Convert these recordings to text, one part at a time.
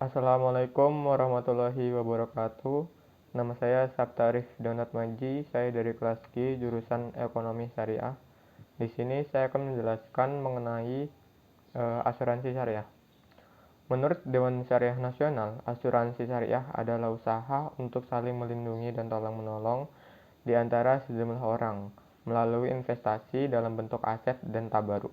Assalamualaikum warahmatullahi wabarakatuh. Nama saya Sabtarif Donat Maji. Saya dari kelas G jurusan Ekonomi Syariah. Di sini saya akan menjelaskan mengenai asuransi syariah. Menurut Dewan Syariah Nasional, asuransi syariah adalah usaha untuk saling melindungi dan tolong-menolong di antara sejumlah orang melalui investasi dalam bentuk aset dan tabaruk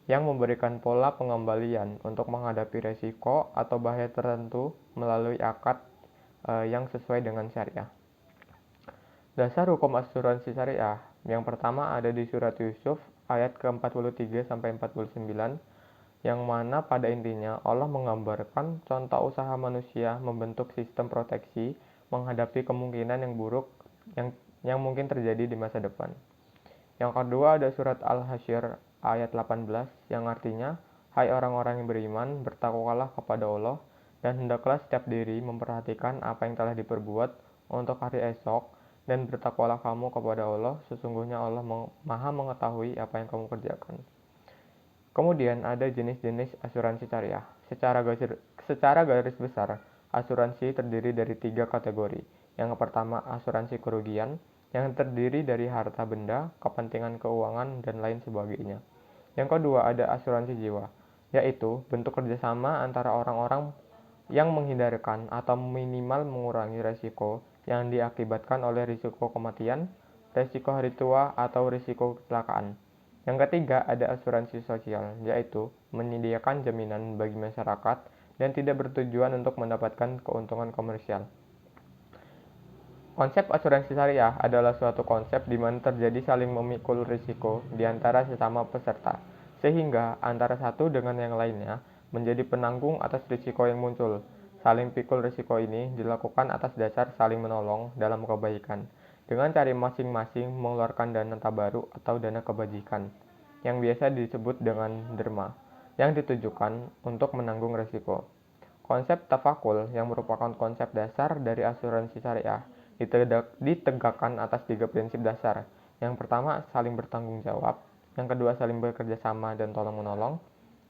yang memberikan pola pengembalian untuk menghadapi resiko atau bahaya tertentu melalui akad yang sesuai dengan syariah. Dasar hukum asuransi syariah yang pertama ada di surat Yusuf ayat ke-43 sampai 49, yang mana pada intinya Allah menggambarkan contoh usaha manusia membentuk sistem proteksi menghadapi kemungkinan yang buruk yang mungkin terjadi di masa depan. Yang kedua ada surat Al-Hasyr ayat 18 yang artinya, hai orang-orang yang beriman, bertakwalah kepada Allah dan hendaklah setiap diri memperhatikan apa yang telah diperbuat untuk hari esok dan bertakwalah kamu kepada Allah, sesungguhnya Allah Maha mengetahui apa yang kamu kerjakan. Kemudian ada jenis-jenis asuransi syariah. Secara garis besar, asuransi terdiri dari 3 kategori. Yang pertama, asuransi kerugian, yang terdiri dari harta benda, kepentingan keuangan, dan lain sebagainya. Yang kedua, ada asuransi jiwa, yaitu bentuk kerjasama antara orang-orang yang menghindarkan atau minimal mengurangi risiko yang diakibatkan oleh risiko kematian, risiko hari tua, atau risiko kecelakaan. Yang ketiga, ada asuransi sosial, yaitu menyediakan jaminan bagi masyarakat dan tidak bertujuan untuk mendapatkan keuntungan komersial. Konsep asuransi syariah adalah suatu konsep di mana terjadi saling memikul risiko di antara sesama peserta, sehingga antara satu dengan yang lainnya menjadi penanggung atas risiko yang muncul. Saling pikul risiko ini dilakukan atas dasar saling menolong dalam kebaikan, dengan cara masing-masing mengeluarkan dana tabaruk atau dana kebajikan, yang biasa disebut dengan derma, yang ditujukan untuk menanggung risiko. Konsep tafakul, yang merupakan konsep dasar dari asuransi syariah, ditegakkan atas 3 prinsip dasar. Yang pertama, saling bertanggung jawab. Yang kedua, saling bekerja sama dan tolong-menolong.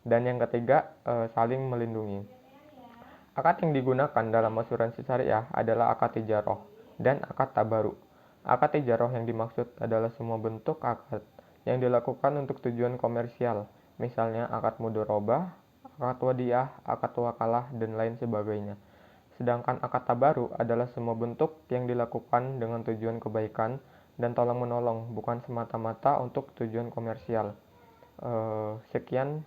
Dan yang ketiga, saling melindungi. Akad yang digunakan dalam asuransi syariah adalah akad tijaroh dan akad tabaruk. Akad tijaroh yang dimaksud adalah semua bentuk akad yang dilakukan untuk tujuan komersial, misalnya akad mudharabah, akad wadiah, akad wakalah, dan lain sebagainya. Sedangkan akad tabaruk adalah semua bentuk yang dilakukan dengan tujuan kebaikan dan tolong-menolong, bukan semata-mata untuk tujuan komersial. Sekian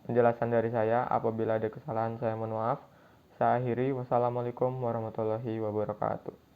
penjelasan dari saya. Apabila ada kesalahan, saya mohon maaf. Saya akhiri. Wassalamualaikum warahmatullahi wabarakatuh.